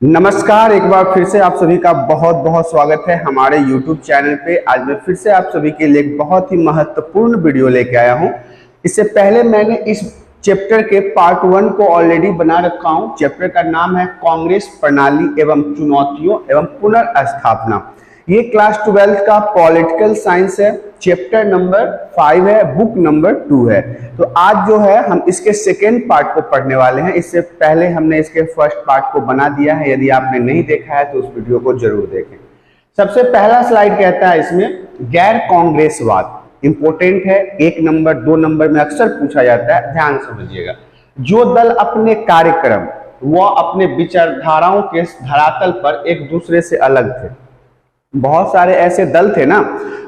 नमस्कार, एक बार फिर से आप सभी का बहुत बहुत स्वागत है हमारे YouTube चैनल पे। आज मैं फिर से आप सभी के लिए एक बहुत ही महत्वपूर्ण वीडियो लेके आया हूं। इससे पहले मैंने इस चैप्टर के पार्ट 1 को ऑलरेडी बना रखा हूं। चैप्टर का नाम है कांग्रेस प्रणाली एवं चुनौतियों एवं पुनर्स्थापना। ये क्लास 12 का पॉलिटिकल साइंस है, चैप्टर नंबर 5 है, बुक नंबर 2 है। तो आज जो है हम इसके सेकेंड पार्ट को पढ़ने वाले हैं। इससे पहले हमने इसके फर्स्ट पार्ट को बना दिया है। यदि आपने नहीं देखा है तो उस वीडियो को जरूर देखें। सबसे पहला स्लाइड कहता है इसमें गैर कांग्रेसवाद। इंपॉर्टेंट है, 1 नंबर 2 नंबर में अक्सर पूछा जाता है, ध्यान समझिएगा। जो दल अपने कार्यक्रम व अपने विचारधाराओं के धरातल पर एक दूसरे से अलग थे। बहुत सारे ऐसे दल थे ना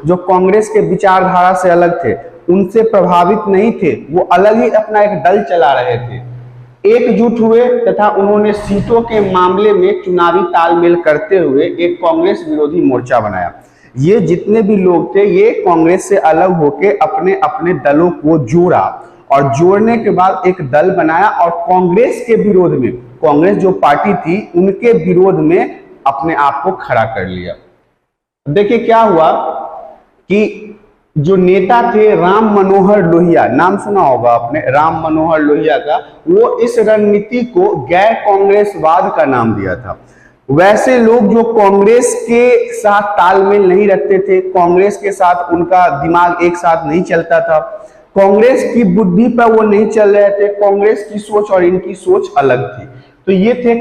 जो कांग्रेस के विचारधारा से अलग थे, उनसे प्रभावित नहीं थे, वो अलग ही अपना एक दल चला रहे थे। एकजुट हुए तथा उन्होंने सीटों के मामले में चुनावी तालमेल करते हुए एक कांग्रेस विरोधी मोर्चा बनाया। ये जितने भी लोग थे ये कांग्रेस से अलग होके अपने अपने दलों को जोड़ा और जोड़ने के बाद एक दल बनाया और कांग्रेस के विरोध में, कांग्रेस जो पार्टी थी उनके विरोध में अपने आप को खड़ा कर लिया। देखिए क्या हुआ कि जो नेता थे राम मनोहर लोहिया, नाम सुना होगा आपने राम मनोहर लोहिया का, वो इस रणनीति को गैर कांग्रेसवाद का नाम दिया था। वैसे लोग जो कांग्रेस के साथ तालमेल नहीं रखते थे, कांग्रेस के साथ उनका दिमाग एक साथ नहीं चलता था, कांग्रेस की बुद्धि पर वो नहीं चल रहे थे, कांग्रेस की सोच और इनकी सोच अलग थी, तो ये थे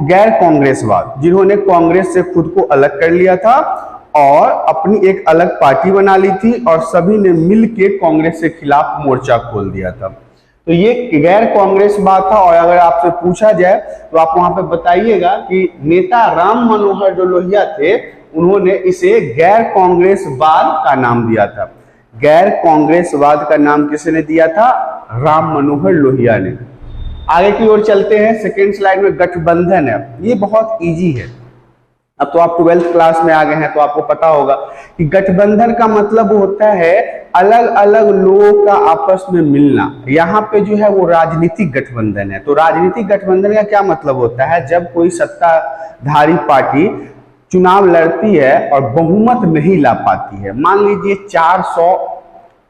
गैर कांग्रेसवाद, जिन्होंने कांग्रेस से खुद को अलग कर लिया था और अपनी एक अलग पार्टी बना ली थी और सभी ने मिलके कांग्रेस के खिलाफ मोर्चा खोल दिया था। तो ये गैर कांग्रेसवाद था। और अगर आपसे पूछा जाए तो आप वहां पे बताइएगा कि नेता राम मनोहर जो लोहिया थे उन्होंने इसे गैर कांग्रेसवाद का नाम दिया था। गैर कांग्रेसवाद का नाम किसने दिया था? राम मनोहर लोहिया ने। आगे की ओर चलते हैं। सेकेंड स्लाइड में गठबंधन है। ये बहुत इजी है। अब तो आप 12th क्लास में आ गए हैं तो आपको पता होगा कि गठबंधन का मतलब होता है अलग अलग लोगों का आपस में मिलना। यहाँ पे जो है वो राजनीतिक गठबंधन है। तो राजनीतिक गठबंधन का क्या मतलब होता है? जब कोई सत्ताधारी पार्टी चुनाव लड़ती है और बहुमत नहीं ला पाती है, मान लीजिए 400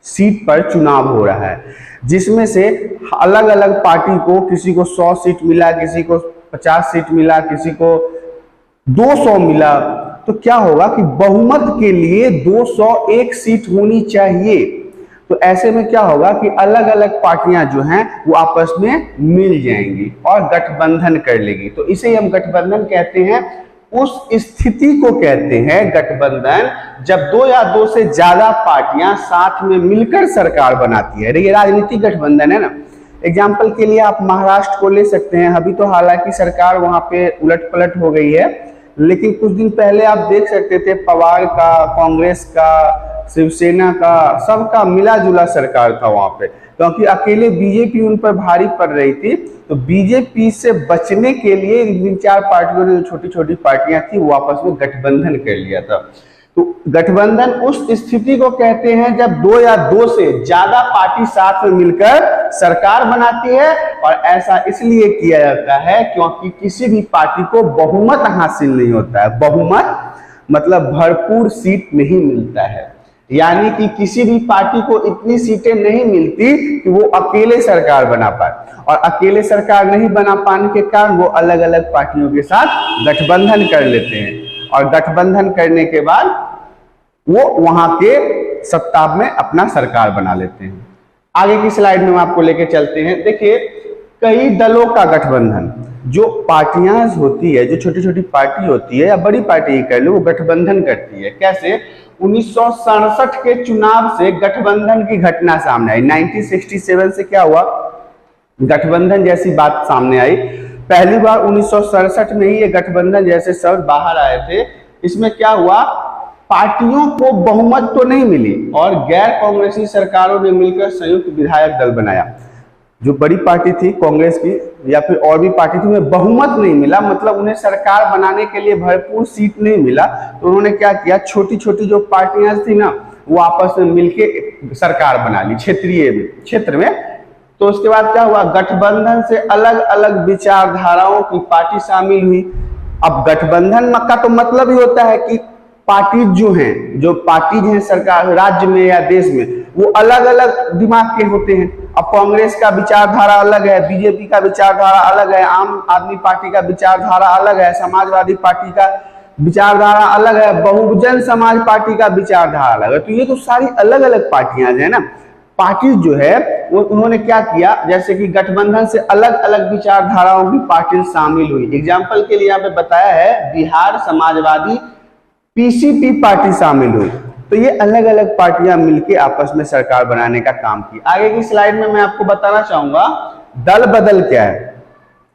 सीट पर चुनाव हो रहा है, जिसमें से अलग अलग पार्टी को किसी को 100 सीट मिला, किसी को 50 सीट मिला, किसी को 200 मिला, तो क्या होगा कि बहुमत के लिए 201 सीट होनी चाहिए। तो ऐसे में क्या होगा कि अलग अलग पार्टियां जो हैं वो आपस में मिल जाएंगी और गठबंधन कर लेगी। तो इसे हम गठबंधन कहते हैं। उस स्थिति को कहते हैं गठबंधन जब 2 या 2 से ज्यादा पार्टियां साथ में मिलकर सरकार बनाती है। ये राजनीतिक गठबंधन है ना। एग्जाम्पल के लिए आप महाराष्ट्र को ले सकते हैं। अभी तो हालांकि सरकार वहां पे उलट पलट हो गई है, लेकिन कुछ दिन पहले आप देख सकते थे पवार का, कांग्रेस का, शिवसेना का, सबका मिला जुला सरकार था वहां पे, क्योंकि अकेले बीजेपी उन पर भारी पड़ रही थी। तो बीजेपी से बचने के लिए इन 4 पार्टियों ने, जो छोटी छोटी पार्टियां थी, वो आपस में गठबंधन कर लिया था। तो गठबंधन उस स्थिति को कहते हैं जब 2 या 2 से ज्यादा पार्टी साथ में मिलकर सरकार बनाती है। और ऐसा इसलिए किया जाता है क्योंकि किसी भी पार्टी को बहुमत हासिल नहीं होता है। बहुमत मतलब भरपूर सीट नहीं मिलता है, यानी कि किसी भी पार्टी को इतनी सीटें नहीं मिलती कि वो अकेले सरकार बना पाए। और अकेले सरकार नहीं बना पाने के कारण वो अलग अलग पार्टियों के साथ गठबंधन कर लेते हैं और गठबंधन करने के बाद वो वहां के सत्ता में अपना सरकार बना लेते हैं। आगे की स्लाइड में हम आपको लेके चलते हैं। देखिए, कई दलों का गठबंधन, जो पार्टियां होती है, जो छोटी छोटी पार्टी होती है या बड़ी पार्टी कर लो, वो गठबंधन करती है। कैसे? 1967 के चुनाव से गठबंधन की घटना सामने आई। 1967 से क्या हुआ? गठबंधन जैसी बात सामने आई। पहली बार 1967 में ही ये गठबंधन जैसे शब्द बाहर आए थे। इसमें क्या हुआ? पार्टियों को बहुमत तो नहीं मिली और गैर कांग्रेसी सरकारों ने मिलकर संयुक्त विधायक दल बनाया। जो बड़ी पार्टी थी कांग्रेस की या फिर और भी पार्टी थी, उन्हें बहुमत नहीं मिला, मतलब उन्हें सरकार बनाने के लिए भरपूर सीट नहीं मिला। तो उन्होंने क्या किया? छोटी छोटी जो पार्टियां थी ना, वो आपस में मिलके सरकार बना ली क्षेत्र में। तो उसके बाद क्या हुआ? गठबंधन से अलग अलग विचारधाराओं की पार्टी शामिल हुई। अब गठबंधन का तो मतलब ही होता है कि पार्टी जो पार्टी हैं सरकार राज्य में या देश में, वो अलग अलग दिमाग के होते हैं। अब कांग्रेस का विचारधारा अलग है, बीजेपी का विचारधारा अलग है, आम आदमी पार्टी का विचारधारा अलग है, समाजवादी पार्टी का विचारधारा अलग है, बहुजन समाज पार्टी का विचारधारा अलग है। तो ये तो सारी अलग अलग पार्टियां है ना। पार्टी जो है वो उन्होंने क्या किया, जैसे कि गठबंधन से अलग अलग विचारधाराओं की पार्टी शामिल हुई। एग्जाम्पल के लिए यहाँ पे बताया है बिहार समाजवादी पीसीपी पार्टी शामिल हुई। तो ये अलग अलग पार्टियां मिलकर आपस में सरकार बनाने का काम की। आगे की स्लाइड में मैं आपको बताना चाहूंगा दल बदल क्या है।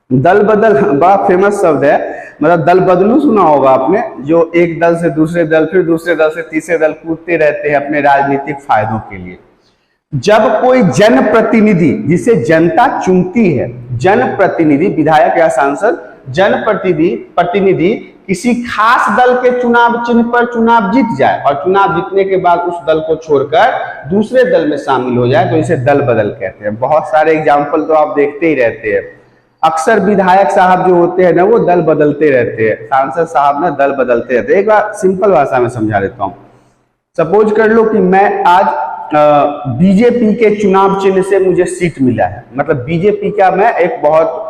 दल बदल बड़ा फेमस शब्द है, मतलब दल बदलू सुना होगा आपने, जो एक दल से दूसरे दल, फिर दूसरे दल से तीसरे दल कूदते रहते हैं अपने राजनीतिक फायदों के लिए। जब कोई जनप्रतिनिधि, जिसे जनता चुनती है, जनप्रतिनिधि विधायक या सांसद, जनप्रतिनिधि किसी खास दल के चुनाव चिन्ह पर चुनाव जीत जाए और चुनाव जीतने के बाद उस दल को छोड़कर दूसरे दल में शामिल हो जाए, तो इसे दल बदल कहते हैं। बहुत सारे एग्जाम्पल तो आप देखते ही रहते हैं। अक्सर विधायक साहब जो होते हैं ना, वो दल बदलते रहते हैं, सांसद साहब ना दल बदलते रहते हैं। एक बार सिंपल भाषा में समझा देता हूँ। सपोज कर लो कि मैं आज बीजेपी के चुनाव चिन्ह से मुझे सीट मिला है, मतलब बीजेपी का मैं एक बहुत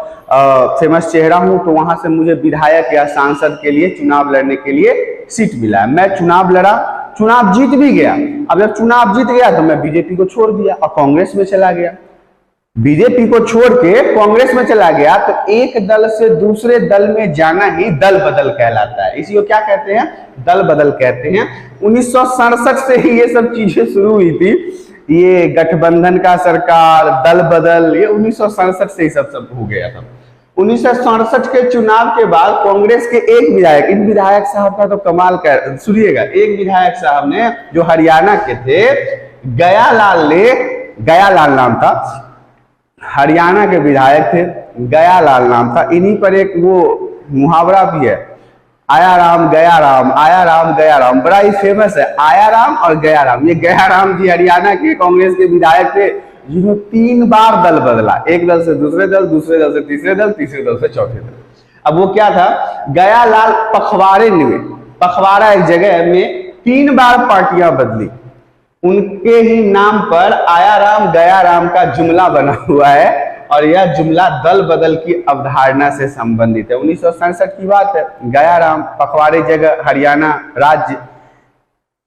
फेमस चेहरा हूं, तो वहां से मुझे विधायक या सांसद के लिए चुनाव लड़ने के लिए सीट मिला है। मैं चुनाव लड़ा, चुनाव जीत भी गया। अब जब चुनाव जीत गया तो मैं बीजेपी को छोड़ दिया और कांग्रेस में चला गया। बीजेपी को छोड़ के कांग्रेस में चला गया तो एक दल से दूसरे दल में जाना ही दल बदल कहलाता है। इसी को क्या कहते हैं, दल बदल कहते हैं। 1967 से ही ये सब चीजें शुरू हुई थी, ये गठबंधन का सरकार, दल बदल, ये 1967 से ही सब हो गया था। 1967 के चुनाव के बाद कांग्रेस के एक विधायक, इन विधायक साहब का तो कमाल कर सुनिएगा, एक विधायक साहब ने जो हरियाणा के थे, गयालाल नाम था, हरियाणा के विधायक थे, गयालाल नाम था। इन्हीं पर एक वो मुहावरा भी है, आया राम गया राम, आया राम गया राम, बड़ा ही फेमस है, आया राम और गया राम। ये गया राम जी हरियाणा के कांग्रेस के विधायक थे, जिन्होंने 3 बार दल बदला, एक दल से दूसरे दल, दूसरे दल से तीसरे दल, तीसरे दल से चौथे दल। अब वो क्या था, गयालाल पखवाड़ा एक जगह में 3 बार पार्टियां बदली, उनके ही नाम पर आया राम गया राम का जुमला बना हुआ है और यह जुमला दल बदल की अवधारणा से संबंधित है। 1967 की बात है, गया राम पखवाड़े जगह हरियाणा राज्य,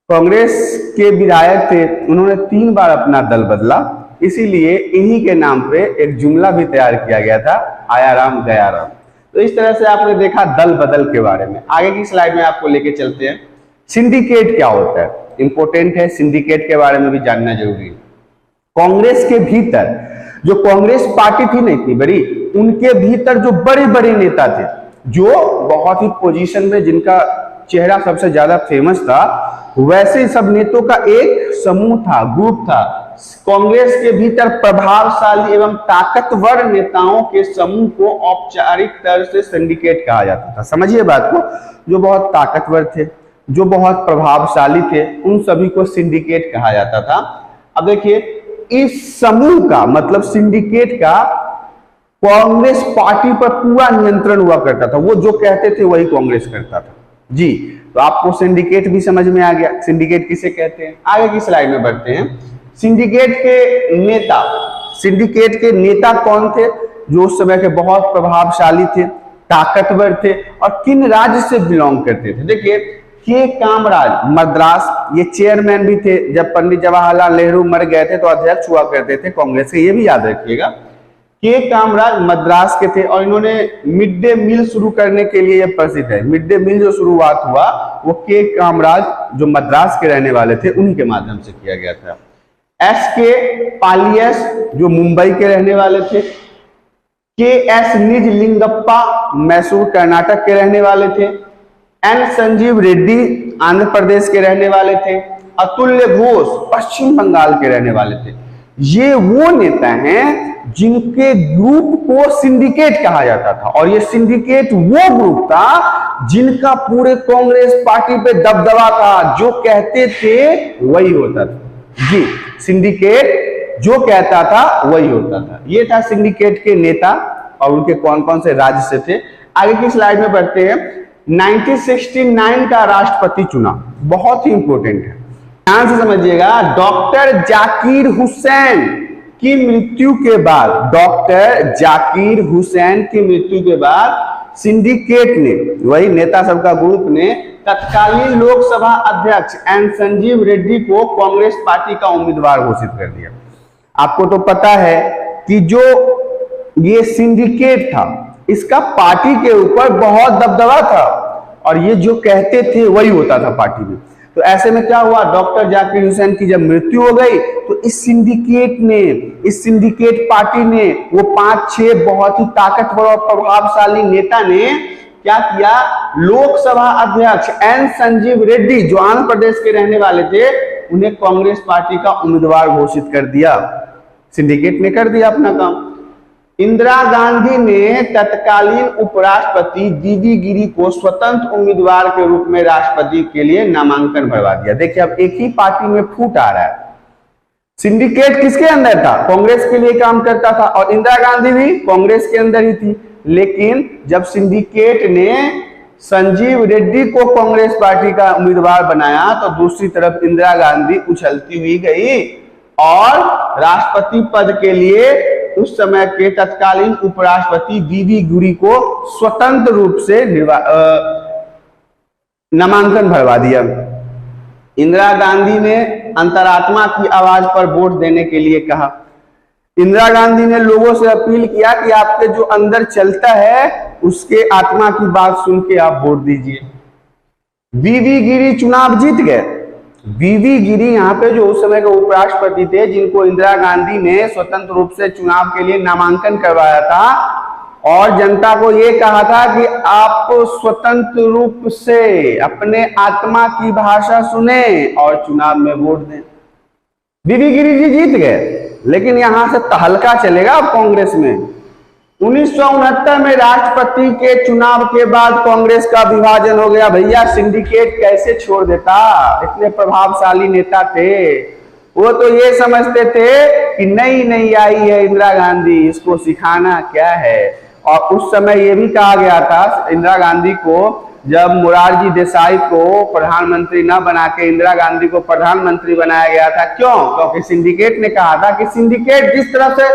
कांग्रेस के विधायक थे, उन्होंने 3 बार अपना दल बदला, इसीलिए इन्हीं के नाम पे एक जुमला भी तैयार किया गया था, आया राम गया राम। तो इस तरह से आपने देखा दल बदल के बारे में। आगे की स्लाइड में आपको लेके चलते हैं। सिंडिकेट क्या होता है, इंपॉर्टेंट है, सिंडिकेट के बारे में भी जानना जरूरी है। कांग्रेस के भीतर जो कांग्रेस पार्टी थी नहीं थी बड़ी, उनके भीतर जो बड़े बड़े नेता थे, जो बहुत ही पोजीशन में, जिनका चेहरा सबसे ज्यादा फेमस था, वैसे सब नेताओं का एक समूह था, ग्रुप था। कांग्रेस के भीतर प्रभावशाली एवं ताकतवर नेताओं के समूह को औपचारिक तरह से सिंडिकेट कहा जाता था। समझिए बात को, जो बहुत ताकतवर थे, जो बहुत प्रभावशाली थे, उन सभी को सिंडिकेट कहा जाता था। अब देखिए, इस समूह का मतलब सिंडिकेट का कांग्रेस पार्टी पर पूरा नियंत्रण हुआ करता था, वो जो कहते थे वही कांग्रेस करता था जी। तो आपको सिंडिकेट भी समझ में आ गया, सिंडिकेट किसे कहते हैं। आगे की स्लाइड में बढ़ते हैं। सिंडिकेट के नेता कौन थे, जो उस समय के बहुत प्रभावशाली थे, ताकतवर थे और किन राज्य से बिलोंग करते थे। देखिए, के कामराज मद्रास, ये चेयरमैन भी थे, जब पंडित जवाहरलाल नेहरू मर गए थे तो अध्यक्ष हुआ करते थे कांग्रेस के, ये भी याद रखिएगा। के कामराज मद्रास के थे और इन्होंने मिड डे मील शुरू करने के लिए यह प्रसिद्ध है। मिड डे मील जो शुरुआत हुआ वो के कामराज जो मद्रास के रहने वाले थे, उन्हीं के माध्यम से किया गया था। एस के पालियस जो मुंबई के रहने वाले थे, के एस निजलिंगप्पा मैसूर कर्नाटक के रहने वाले थे, एन संजीव रेड्डी आंध्र प्रदेश के रहने वाले थे, अतुल्य घोष पश्चिम बंगाल के रहने वाले थे। ये वो नेता हैं जिनके ग्रुप को सिंडिकेट कहा जाता था और ये सिंडिकेट वो ग्रुप था जिनका पूरे कांग्रेस पार्टी पे दबदबा था, जो कहते थे वही होता था जी। सिंडिकेट जो कहता था वही होता था। ये था सिंडिकेट के नेता और उनके कौन कौन से राज्य से थे। आगे की स्लाइड में बढ़ते हैं। 1969 का राष्ट्रपति चुनाव बहुत ही इंपॉर्टेंट है, ध्यान से समझिएगा। डॉक्टर जाकिर हुसैन की मृत्यु के बाद, डॉक्टर जाकिर हुसैन की मृत्यु के बाद सिंडिकेट ने, वही नेता सबका ग्रुप ने, तत्कालीन लोकसभा अध्यक्ष एन संजीव रेड्डी को कांग्रेस पार्टी का उम्मीदवार घोषित कर दिया। आपको तो पता है कि जो ये सिंडिकेट था, इसका पार्टी के ऊपर बहुत दबदबा था और ये जो कहते थे वही होता था पार्टी में। तो ऐसे में क्या हुआ, डॉक्टर जाकिर हुसैन की जब मृत्यु हो गई तो इस सिंडिकेट पार्टी ने, वो 5-6 बहुत ही ताकतवर और प्रभावशाली नेता ने क्या किया, लोकसभा अध्यक्ष एन संजीव रेड्डी जो आंध्र प्रदेश के रहने वाले थे, उन्हें कांग्रेस पार्टी का उम्मीदवार घोषित कर दिया। सिंडिकेट ने कर दिया अपना काम। इंदिरा गांधी ने तत्कालीन उपराष्ट्रपति बीवी गिरी को स्वतंत्र उम्मीदवार के रूप में राष्ट्रपति के लिए नामांकन भरवा दिया। देखिए अब एक ही पार्टी में फूट आ रहा है। सिंडिकेट किसके अंदर था, कांग्रेस के लिए काम करता था और इंदिरा गांधी भी कांग्रेस के अंदर ही थी। लेकिन जब सिंडिकेट ने संजीव रेड्डी को कांग्रेस पार्टी का उम्मीदवार बनाया तो दूसरी तरफ इंदिरा गांधी उछलती हुई गई और राष्ट्रपति पद के लिए उस समय के तत्कालीन उपराष्ट्रपति बीवी गिरी को स्वतंत्र रूप से नामांकन भरवा दिया। इंदिरा गांधी ने अंतरात्मा की आवाज पर वोट देने के लिए कहा। इंदिरा गांधी ने लोगों से अपील किया कि आपके जो अंदर चलता है उसके आत्मा की बात सुन के आप वोट दीजिए। बीवी गिरी चुनाव जीत गए। बीवी गिरी यहाँ पे जो उस समय के उपराष्ट्रपति थे, जिनको इंदिरा गांधी ने स्वतंत्र रूप से चुनाव के लिए नामांकन करवाया था और जनता को ये कहा था कि आप स्वतंत्र रूप से अपने आत्मा की भाषा सुने और चुनाव में वोट दें। बीवी गिरी जी जीत गए, लेकिन यहां से तहलका चलेगा अब कांग्रेस में। 1969 में राष्ट्रपति के चुनाव के बाद कांग्रेस का विभाजन हो गया। भैया सिंडिकेट कैसे छोड़ देता, इतने प्रभावशाली नेता थे। वो तो ये समझते थे कि नई आई है इंदिरा गांधी, इसको सिखाना क्या है। और उस समय ये भी कहा गया था इंदिरा गांधी को, जब मोरारजी देसाई को प्रधानमंत्री न बना के इंदिरा गांधी को प्रधानमंत्री बनाया गया था। क्यों? क्योंकि सिंडिकेट ने कहा था कि सिंडिकेट जिस तरह से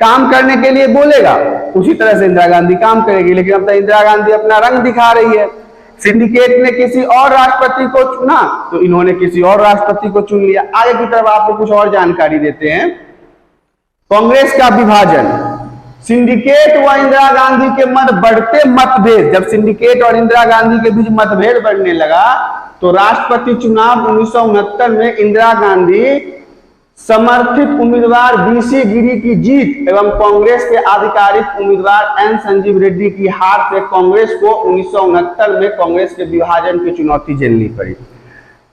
काम करने के लिए बोलेगा उसी तरह से इंदिरा गांधी काम करेगी। लेकिन अब तक इंदिरा गांधी अपना रंग दिखा रही है। सिंडिकेट ने किसी और राष्ट्रपति को चुना तो इन्होंने किसी और राष्ट्रपति को चुन लिया। आगे की तरफ आपको कुछ और जानकारी देते हैं। कांग्रेस का विभाजन, सिंडिकेट व इंदिरा गांधी के बढ़ते मतभेद, जब सिंडिकेट और इंदिरा गांधी के बीच मतभेद बढ़ने लगा तो राष्ट्रपति चुनाव 1969 में इंदिरा गांधी समर्थित उम्मीदवार बीसी गिरी की जीत एवं कांग्रेस के आधिकारिक उम्मीदवार एन संजीव रेड्डी की हार से कांग्रेस को 1969 में कांग्रेस के विभाजन की चुनौती झेलनी पड़ी।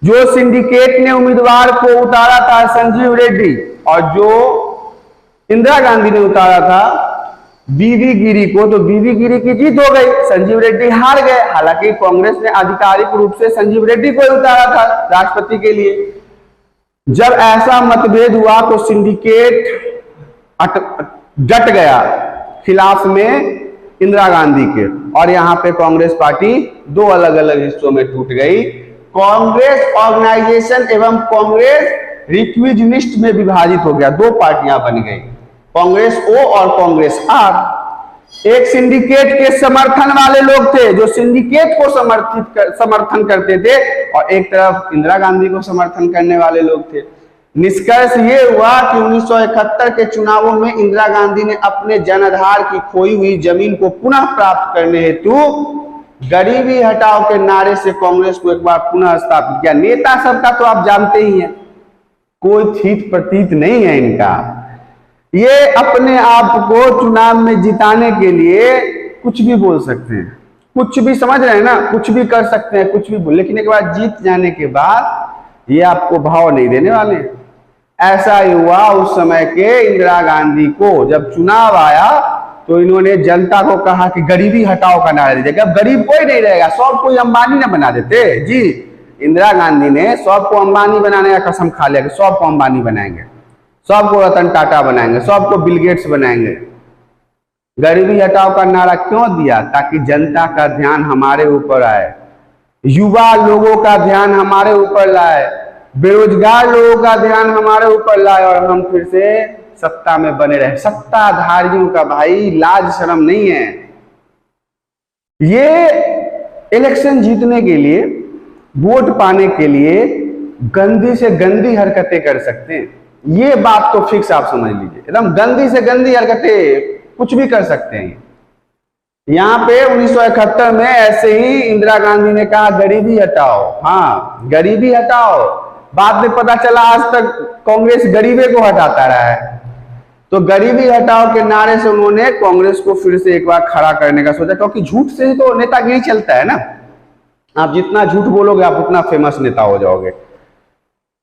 जो सिंडिकेट ने उम्मीदवार को उतारा था संजीव रेड्डी और जो इंदिरा गांधी ने उतारा था बीवी गिरी को, तो बीवी गिरी की जीत हो गई, संजीव रेड्डी हार गए। हालांकि कांग्रेस ने आधिकारिक रूप से संजीव रेड्डी को उतारा था राष्ट्रपति के लिए। जब ऐसा मतभेद हुआ तो सिंडिकेट डट गया खिलाफ में इंदिरा गांधी के और यहां पे कांग्रेस पार्टी दो अलग अलग हिस्सों में टूट गई। कांग्रेस ऑर्गेनाइजेशन एवं कांग्रेस रिक्विजनिस्ट में विभाजित हो गया, दो पार्टियां बन गई, कांग्रेस ओ और कांग्रेस आर। एक सिंडिकेट के समर्थन वाले लोग थे जो सिंडिकेट को समर्थन करते थे और एक तरफ इंदिरा गांधी को समर्थन करने वाले लोग थे। निष्कर्ष ये हुआ कि 1971 के चुनावों में इंदिरा गांधी ने अपने जनाधार की खोई हुई जमीन को पुनः प्राप्त करने हेतु गरीबी हटाओ के नारे से कांग्रेस को एक बार पुनः स्थापित किया। नेता सबका तो आप जानते ही हैं, कोई थीत प्रतीत नहीं है इनका। ये अपने आप को चुनाव में जिताने के लिए कुछ भी बोल सकते हैं, कुछ भी, समझ रहे हैं ना, कुछ भी कर सकते हैं, कुछ भी बोल, लेकिन एक बार जीत जाने के बाद ये आपको भाव नहीं देने वाले। ऐसा ही हुआ उस समय के इंदिरा गांधी को। जब चुनाव आया तो इन्होंने जनता को कहा कि गरीबी हटाओ का नारा दीजिए। अब गरीब कोई नहीं रहेगा, सब कोई अंबानी ना बना देते जी। इंदिरा गांधी ने सबको अंबानी बनाने का कसम खा लिया कि सबको अंबानी बनाएंगे, सबको रतन टाटा बनाएंगे, सबको बिल गेट्स बनाएंगे। गरीबी हटाओ का नारा क्यों दिया? ताकि जनता का ध्यान हमारे ऊपर आए, युवा लोगों का ध्यान हमारे ऊपर लाए, बेरोजगार लोगों का ध्यान हमारे ऊपर लाए और हम फिर से सत्ता में बने रहे। सत्ताधारियों का भाई लाज शर्म नहीं है। ये इलेक्शन जीतने के लिए, वोट पाने के लिए गंदी से गंदी हरकतें कर सकते हैं। ये बात तो फिक्स आप समझ लीजिए, एकदम गंदी से गंदी हरकतें कुछ भी कर सकते हैं। यहाँ पे 1971 में ऐसे ही इंदिरा गांधी ने कहा गरीबी हटाओ, हाँ गरीबी हटाओ। बाद में पता चला आज तक कांग्रेस गरीबी को हटाता रहा है। तो गरीबी हटाओ के नारे से उन्होंने कांग्रेस को फिर से एक बार खड़ा करने का सोचा, क्योंकि झूठ से ही तो नेतागिरी चलता है ना। आप जितना झूठ बोलोगे आप उतना फेमस नेता हो जाओगे।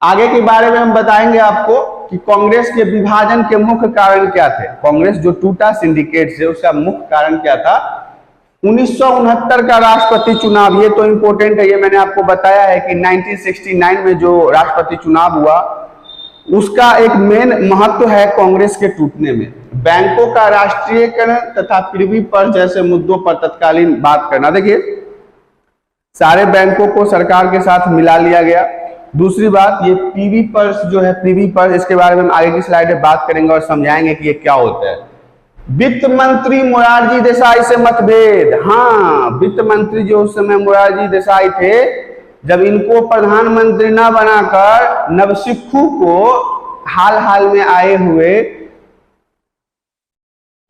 आगे के बारे में हम बताएंगे आपको कि कांग्रेस के विभाजन के मुख्य कारण क्या थे। कांग्रेस जो टूटा सिंडिकेट से, उसका मुख्य कारण क्या था? 1969 का राष्ट्रपति चुनाव, ये तो इंपॉर्टेंट है, ये मैंने आपको बताया है कि 1969 में जो राष्ट्रपति चुनाव हुआ उसका एक मेन महत्व है कांग्रेस के टूटने में। बैंकों का राष्ट्रीयकरण तथा पृथ्वी पर जैसे मुद्दों पर तत्कालीन बात करना। देखिए, सारे बैंकों को सरकार के साथ मिला लिया गया। दूसरी बात, ये पीवी पर्स जो है, पीवी पर्स, इसके बारे में हम आगे की स्लाइड में बात करेंगे और समझाएंगे कि ये क्या होता है। वित्त मंत्री मोरारजी देसाई से मतभेद। हाँ, वित्त मंत्री जो उस समय मोरारजी देसाई थे, जब इनको प्रधानमंत्री न बनाकर नवसिक्खु को, हाल हाल में आए हुए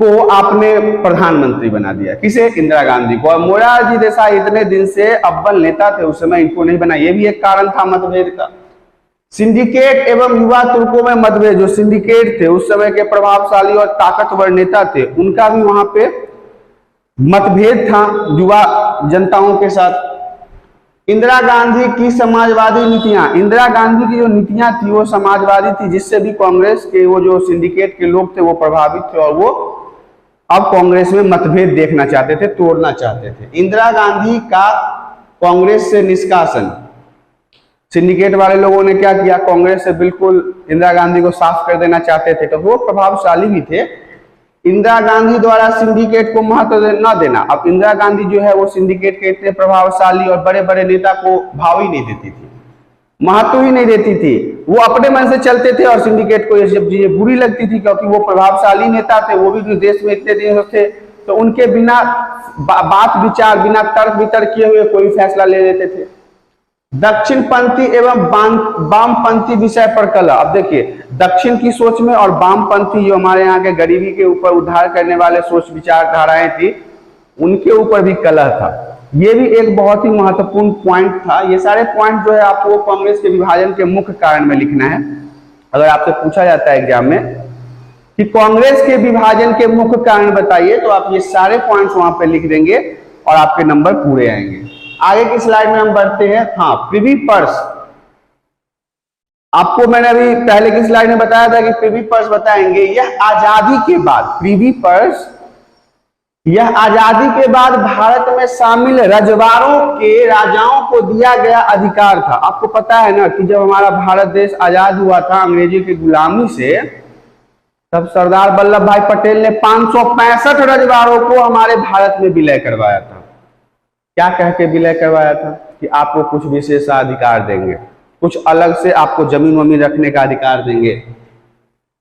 को आपने प्रधानमंत्री बना दिया। किसे? इंदिरा गांधी को। और मोरारजी देसाई इतने दिन से अव्वल नेता थे, उस समय इनको नहीं बना। ये भी एक कारण था मतभेद का। सिंडिकेट एवं युवा तुर्कों में मतभेद। जो सिंडिकेट थे, उस समय के प्रभावशाली और ताकतवर नेता थे, उनका भी वहां पे मतभेद था युवा जनताओं के साथ। इंदिरा गांधी की समाजवादी नीतियां। इंदिरा गांधी की जो नीतियां थी वो समाजवादी थी, जिससे भी कांग्रेस के वो जो सिंडिकेट के लोग थे वो प्रभावित थे और वो अब कांग्रेस में मतभेद देखना चाहते थे, तोड़ना चाहते थे। इंदिरा गांधी का कांग्रेस से निष्कासन। सिंडिकेट वाले लोगों ने क्या किया? कांग्रेस से बिल्कुल इंदिरा गांधी को साफ कर देना चाहते थे। तो वो प्रभावशाली भी थे। इंदिरा गांधी द्वारा सिंडिकेट को महत्व न देना। अब इंदिरा गांधी जो है वो सिंडिकेट के इतने प्रभावशाली और बड़े बड़े नेता को भाव ही नहीं देती थी, महत्व ही नहीं देती थी। वो अपने मन से चलते थे और सिंडिकेट को ये सब चीजें बुरी लगती थी, क्योंकि वो प्रभावशाली नेता थे, वो भी देश में इतने दिन थे, तो उनके बिना बात विचार, बिना तर्क वितर्क किए हुए कोई फैसला ले लेते थे। दक्षिणपंथी एवं वामपंथी विषय पर कलह। अब देखिए, दक्षिण की सोच में और वामपंथी जो हमारे यहाँ के गरीबी के ऊपर उद्धार करने वाले सोच विचारधाराएं थी, उनके ऊपर भी कलह था। ये भी एक बहुत ही महत्वपूर्ण पॉइंट था। ये सारे पॉइंट जो है आपको कांग्रेस के विभाजन के मुख्य कारण में लिखना है। अगर आपसे पूछा जाता है एग्जाम में कि कांग्रेस के विभाजन के मुख्य कारण बताइए, तो आप ये सारे पॉइंट्स वहां पे लिख देंगे और आपके नंबर पूरे आएंगे। आगे की स्लाइड में हम बढ़ते हैं। हाँ, प्रिवी पर्स। आपको मैंने अभी पहले की स्लाइड में बताया था कि प्रिवी पर्स बताएंगे। यह आजादी के बाद, प्रिवी पर्स, यह आजादी के बाद भारत में शामिल रजवाड़ों के राजाओं को दिया गया अधिकार था। आपको पता है ना कि जब हमारा भारत देश आजाद हुआ था अंग्रेजी की गुलामी से, तब सरदार वल्लभ भाई पटेल ने 565 रजवाड़ों को हमारे भारत में विलय करवाया था। क्या कह के विलय करवाया था? कि आपको कुछ विशेषाधिकार देंगे, कुछ अलग से आपको जमीन वमीन रखने का अधिकार देंगे।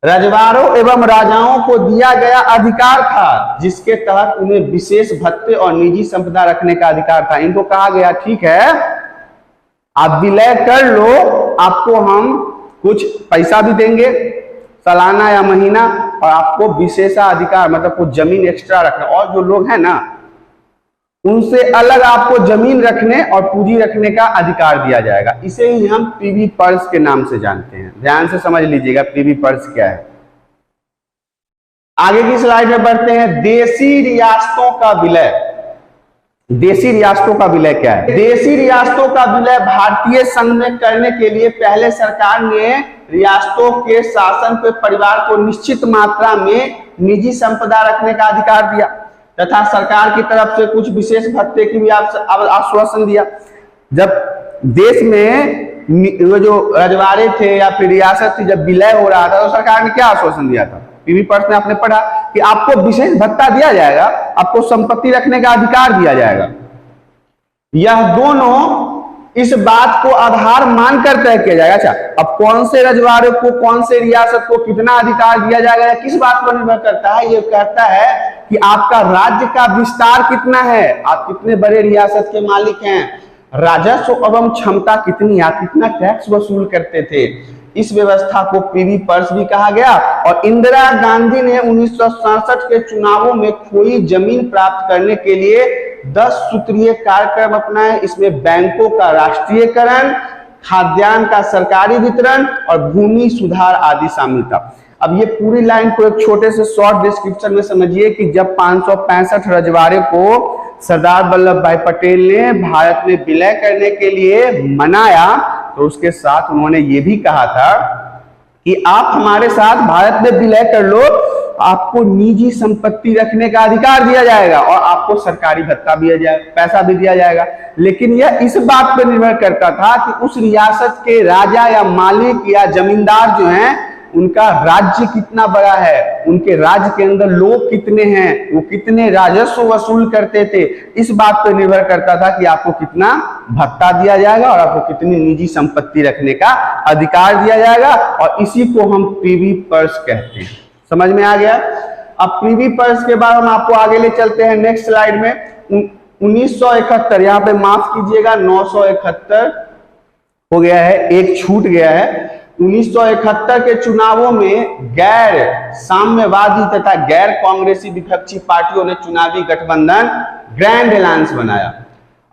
रजवाड़ों एवं राजाओं को दिया गया अधिकार था, जिसके तहत उन्हें विशेष भत्ते और निजी संपदा रखने का अधिकार था। इनको कहा गया ठीक है, आप विलय कर लो, आपको हम कुछ पैसा भी देंगे सालाना या महीना, और आपको विशेषाधिकार मतलब कुछ जमीन एक्स्ट्रा रखना, और जो लोग हैं ना उनसे अलग आपको जमीन रखने और पूंजी रखने का अधिकार दिया जाएगा। इसे ही हम प्रिवी पर्स के नाम से जानते हैं। ध्यान से समझ लीजिएगा प्रिवी पर्स क्या है। आगे की स्लाइड में बढ़ते हैं। देशी रियासतों का विलय। देशी रियासतों का विलय क्या है? देशी रियासतों का विलय भारतीय संघ में करने के लिए पहले सरकार ने रियासतों के शासन पे परिवार को निश्चित मात्रा में निजी संपदा रखने का अधिकार दिया, तथा सरकार की तरफ से कुछ विशेष भत्ते की भी आश्वासन दिया। जब देश में वो जो रजवाड़े थे या फिर रियासत थी, जब विलय हो रहा था, तो सरकार ने क्या आश्वासन दिया था? पीवी पर्स में आपने पढ़ा कि आपको विशेष भत्ता दिया जाएगा, आपको संपत्ति रखने का अधिकार दिया जाएगा। यह दोनों इस बात को आधार मानकर तय किया जाएगा। अच्छा, अब कौन से रजवाड़े को, कौन से रियासत को कितना अधिकार दिया जाएगा, या किस बात पर निर्भर करता है? ये कहता है कि आपका राज्य का विस्तार कितना है, आप कितने बड़े रियासत के मालिक हैं, राजस्व एवं क्षमता कितनी, आप कितना टैक्स वसूल करते थे। इस व्यवस्था को पीवी पर्स भी कहा गया। और इंदिरा गांधी ने 1967 के चुनावों में खोई जमीन प्राप्त करने के लिए 10 सूत्रीय कार्यक्रम अपनाए। इसमें बैंकों का राष्ट्रीयकरण, खाद्यान्न का सरकारी वितरण और भूमि सुधार आदि शामिल था। अब ये पूरी लाइन को एक छोटे से शॉर्ट डिस्क्रिप्शन में समझिए कि जब 565 रजवाड़े को सरदार वल्लभ भाई पटेल ने भारत में विलय करने के लिए मनाया, तो उसके साथ उन्होंने ये भी कहा था कि आप हमारे साथ भारत में विलय कर लो, आपको निजी संपत्ति रखने का अधिकार दिया जाएगा और आपको सरकारी भत्ता भी दिया जाएगा, पैसा भी दिया जाएगा। लेकिन यह इस बात पर निर्भर करता था कि उस रियासत के राजा या मालिक या जमींदार जो हैं, उनका राज्य कितना बड़ा है, उनके राज्य के अंदर लोग कितने हैं, वो कितने राजस्व वसूल करते थे। इस बात पर निर्भर करता था कि आपको कितना भत्ता दिया जाएगा और आपको कितनी निजी संपत्ति रखने का अधिकार दिया जाएगा। और इसी को हम पीवी पर्स कहते हैं। समझ में आ गया? अब पीवी पर्स के बाद हम आपको आगे ले चलते हैं नेक्स्ट स्लाइड में। 1971, यहाँ पे माफ कीजिएगा 971 हो गया है, एक छूट गया है। 1971 के चुनावों में गैर साम्यवादी तथा गैर कांग्रेसी विपक्षी पार्टियों ने चुनावी गठबंधन ग्रैंड अलायंस बनाया।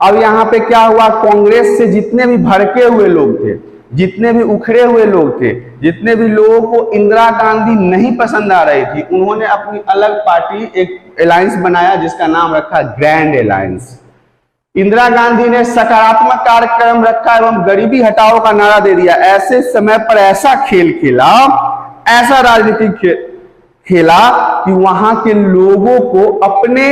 अब यहाँ पे क्या हुआ, कांग्रेस से जितने भी भड़के हुए लोग थे, जितने भी उखड़े हुए लोग थे, जितने भी लोगों को इंदिरा गांधी नहीं पसंद आ रही थी, उन्होंने अपनी अलग पार्टी एक अलायंस बनाया जिसका नाम रखा ग्रैंड अलायंस। इंदिरा गांधी ने सकारात्मक कार्यक्रम रखा एवं गरीबी हटाओ का नारा दे दिया। ऐसे समय पर ऐसा खेल खेला, ऐसा राजनीतिक खेला कि वहां के लोगों को अपने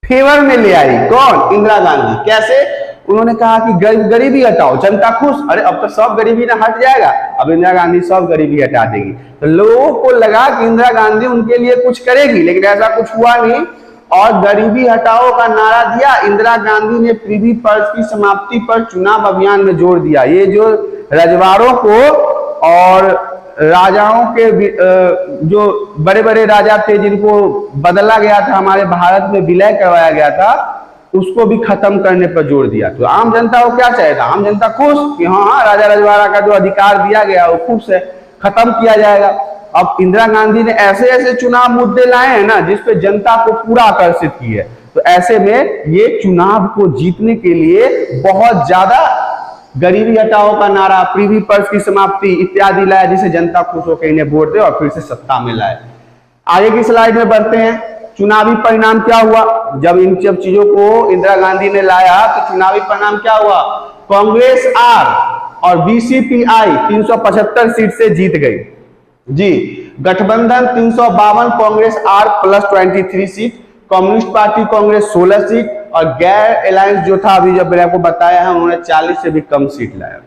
फेवर में ले आई। कौन? इंदिरा गांधी। कैसे? उन्होंने कहा कि गरीबी हटाओ, जनता खुश। अरे अब तो सब गरीबी ना हट जाएगा, अब इंदिरा गांधी सब गरीबी हटा देगी। तो लोगों को लगा कि इंदिरा गांधी उनके लिए कुछ करेगी, लेकिन ऐसा कुछ हुआ नहीं और गरीबी हटाओ का नारा दिया। इंदिरा गांधी ने पीवी पर्स की समाप्ति पर चुनाव अभियान में जोर दिया। ये जो रजवाड़ों को और राजाओं के जो बड़े बड़े राजा थे जिनको बदला गया था, हमारे भारत में विलय करवाया गया था, उसको भी खत्म करने पर जोर दिया। तो आम जनता को क्या चाहिए था? आम जनता खुश कि हाँ, राजा रजवाड़ा का जो अधिकार दिया गया वो खुश है, खत्म किया जाएगा। अब इंदिरा गांधी ने ऐसे ऐसे चुनाव मुद्दे लाए हैं ना जिसपे जनता को पूरा आकर्षित की है। तो ऐसे में ये चुनाव को जीतने के लिए बहुत ज्यादा गरीबी हटाओ का नारा, पीवी पर्स की समाप्ति इत्यादि लाया, जिसे जनता खुश होकर इन्हें वोट दे और फिर से सत्ता में लाए। आगे की स्लाइड में बढ़ते हैं। चुनावी परिणाम क्या हुआ? जब इन सब चीजों को इंदिरा गांधी ने लाया तो चुनावी परिणाम क्या हुआ? कांग्रेस आर और बीसीपीआई 375 सीट से जीत गई जी। गठबंधन 352, Congress R plus 23 seat, communist party Congress 16 seat और गैर अलायंस जो था अभी जब मैंने आपको बताया है उन्होंने 40 से भी कम सीट लाया।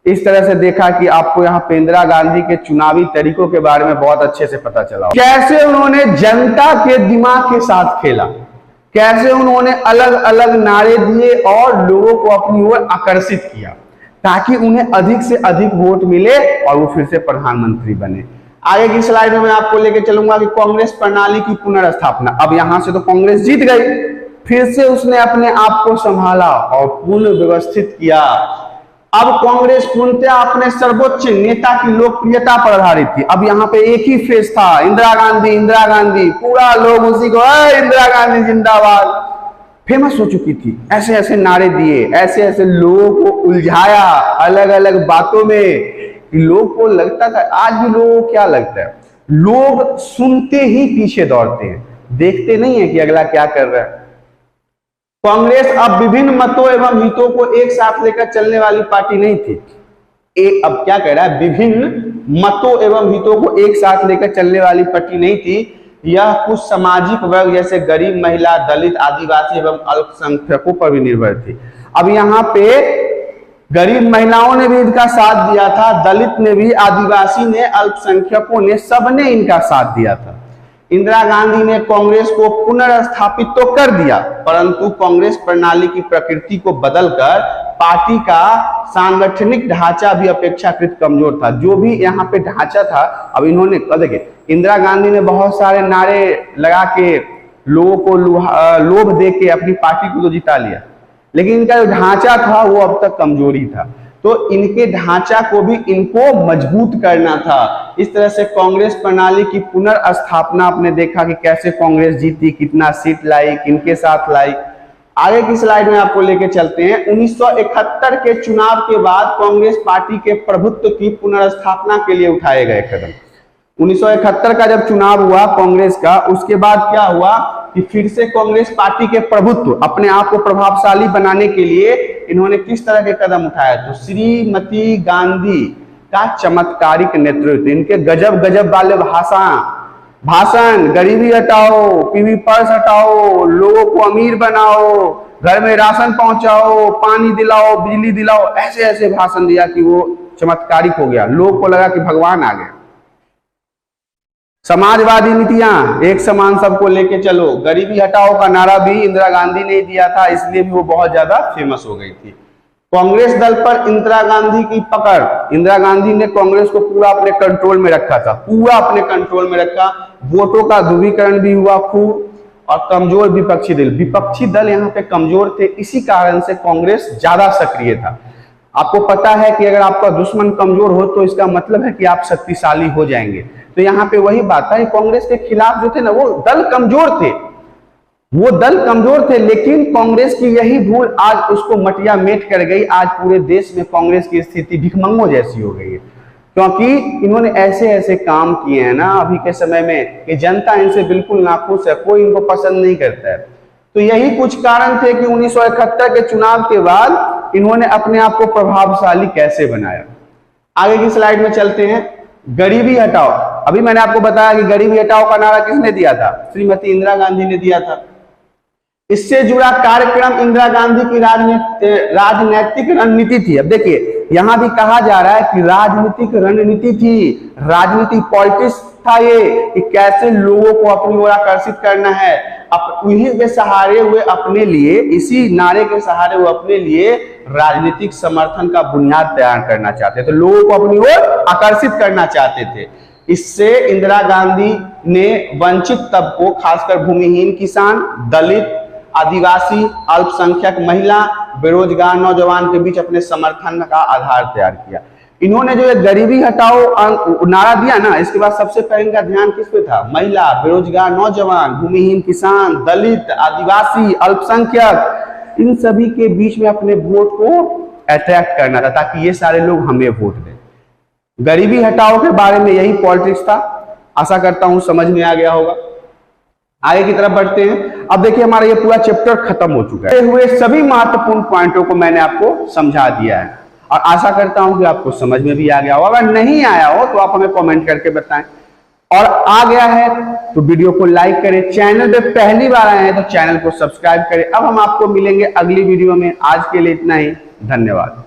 इस तरह से देखा कि आपको यहाँ पे इंदिरा गांधी के चुनावी तरीकों के बारे में बहुत अच्छे से पता चला, कैसे उन्होंने जनता के दिमाग के साथ खेला, कैसे उन्होंने अलग अलग नारे दिए और लोगों को अपनी ओर आकर्षित किया ताकि उन्हें अधिक से अधिक वोट मिले और वो फिर से प्रधानमंत्री बने। आगे की स्लाइड में मैं आपको लेके चलूंगा कि कांग्रेस प्रणाली की पुनर्स्थापना। अब यहां से तो कांग्रेस जीत गई, फिर से उसने अपने आप को संभाला और पुनः व्यवस्थित किया। अब कांग्रेस पूर्णतः अपने सर्वोच्च नेता की लोकप्रियता पर आधारित थी। अब यहाँ पे एक ही फेस था, इंदिरा गांधी, इंदिरा गांधी, पूरा लोग उसी को इंदिरा गांधी जिंदाबाद फेमस हो चुकी थी। ऐसे ऐसे नारे दिए, ऐसे ऐसे लोगों को उलझाया अलग अलग बातों में। लोग को लगता था, आज भी लोगों को क्या लगता है, लोग सुनते ही पीछे दौड़ते हैं, देखते नहीं है कि अगला क्या कर रहा है। कांग्रेस अब विभिन्न मतों एवं हितों को एक साथ लेकर चलने वाली पार्टी नहीं थी। अब क्या कह रहा है, विभिन्न मतों एवं हितों को एक साथ लेकर चलने वाली पार्टी नहीं थी। यह कुछ सामाजिक वर्ग जैसे गरीब, महिला, दलित, आदिवासी एवं अल्पसंख्यकों पर भी निर्भर थी। अब यहाँ पे गरीब महिलाओं ने भी इनका साथ दिया था, दलित ने भी, आदिवासी ने, अल्पसंख्यकों ने, सबने इनका साथ दिया था। इंदिरा गांधी ने कांग्रेस को पुनर्स्थापित तो कर दिया, परंतु कांग्रेस प्रणाली की प्रकृति को बदलकर पार्टी का सांगठनिक ढांचा भी अपेक्षाकृत कमजोर था। जो भी यहाँ पे ढांचा था, अब इन्होंने देखिए, इंदिरा गांधी ने बहुत सारे नारे लगा के लोगों को लोभ दे के अपनी पार्टी को तो जिता लिया, लेकिन इनका जो ढांचा था वो अब तक कमजोरी था। तो इनके ढांचा को भी इनको मजबूत करना था। इस तरह से कांग्रेस प्रणाली की पुनर्स्थापना आपने देखा कि कैसे कांग्रेस जीती, कितना सीट लाई, किनके साथ लाई। आगे की स्लाइड में आपको लेके चलते हैं। 1971 के चुनाव के बाद कांग्रेस पार्टी के प्रभुत्व की पुनर्स्थापना के लिए उठाए गए कदम। 1971 का जब चुनाव हुआ कांग्रेस का, उसके बाद क्या हुआ कि फिर से कांग्रेस पार्टी के प्रभुत्व, अपने आप को प्रभावशाली बनाने के लिए इन्होंने किस तरह के कदम उठाए, तो श्रीमती गांधी का चमत्कारिक नेतृत्व, इनके गजब गजब वाले भाषण, गरीबी हटाओ, पीवी पर्स हटाओ, लोगों को अमीर बनाओ, घर में राशन पहुंचाओ, पानी दिलाओ, बिजली दिलाओ, ऐसे ऐसे भाषण दिया कि वो चमत्कारिक हो गया। लोग को लगा कि भगवान आ गए। समाजवादी नीतियां, एक समान सबको लेके चलो, गरीबी हटाओ का नारा भी इंदिरा गांधी ने दिया था, इसलिए भी वो बहुत ज्यादा फेमस हो गई थी। कांग्रेस दल पर इंदिरा गांधी की पकड़, इंदिरा गांधी ने कांग्रेस को पूरा अपने कंट्रोल में रखा था, पूरा अपने कंट्रोल में रखा। वोटों का ध्रुवीकरण भी हुआ खूब, और कमजोर विपक्षी दल यहाँ पे कमजोर थे, इसी कारण से कांग्रेस ज्यादा सक्रिय था। आपको पता है कि अगर आपका दुश्मन कमजोर हो तो इसका मतलब है कि आप शक्तिशाली हो जाएंगे। तो यहाँ पे वही बात है, कांग्रेस के खिलाफ जो थे ना, वो दल कमजोर थे, लेकिन कांग्रेस की यही भूल आज उसको मटिया मेट कर गई। आज पूरे देश में कांग्रेस की स्थिति भिखमंगों जैसी हो गई है, क्योंकि इन्होंने ऐसे ऐसे काम किए हैं ना अभी के समय में कि जनता इनसे बिल्कुल नाखुश है, कोई इनको पसंद नहीं करता है। तो यही कुछ कारण थे कि 1971 के चुनाव के बाद इन्होंने अपने आप को प्रभावशाली कैसे बनाया। आगे की स्लाइड में चलते हैं। गरीबी हटाओ, अभी मैंने आपको बताया कि गरीबी हटाओ का नारा किसने दिया था, श्रीमती इंदिरा गांधी ने दिया था। इससे जुड़ा कार्यक्रम इंदिरा गांधी की राजनीतिक रणनीति थी। अब देखिए, यहां भी कहा जा रहा है कि राजनीतिक रणनीति थी, राजनीतिक पॉलिटिक्स था ये, कि कैसे लोगों को अपनी ओर आकर्षित करना है। उन्हीं के सहारे हुए अपने लिए, इसी नारे के सहारे हुए अपने लिए राजनीतिक समर्थन का बुनियाद तैयार करना चाहते थे, लोगों को अपनी ओर आकर्षित करना चाहते थे। इससे इंदिरा गांधी ने वंचित तबकों, खासकर भूमिहीन किसान, दलित, आदिवासी, अल्पसंख्यक महिला, बेरोजगार नौजवान के बीच अपने समर्थन का आधार तैयार किया। इन्होंने जो गरीबी हटाओ नारा दिया ना, इसके बाद सबसे पहले इनका ध्यान किस पे था, महिला, बेरोजगार नौजवान, भूमिहीन किसान, दलित, आदिवासी, अल्पसंख्यक, इन सभी के बीच में अपने वोट को अट्रैक्ट करना था, ताकि ये सारे लोग हमें वोट दें। गरीबी हटाओ के बारे में यही पॉलिटिक्स था। आशा करता हूं समझ में आ गया होगा। आगे की तरफ बढ़ते हैं। अब देखिए, हमारा ये पूरा चैप्टर खत्म हो चुका है। हुए सभी महत्वपूर्ण पॉइंटों को मैंने आपको समझा दिया है, और आशा करता हूं कि आपको समझ में भी आ गया हो। अगर नहीं आया हो तो आप हमें कमेंट करके बताएं, और आ गया है तो वीडियो को लाइक करें। चैनल पे पहली बार आए हैं तो चैनल को सब्सक्राइब करें। अब हम आपको मिलेंगे अगली वीडियो में। आज के लिए इतना ही, धन्यवाद।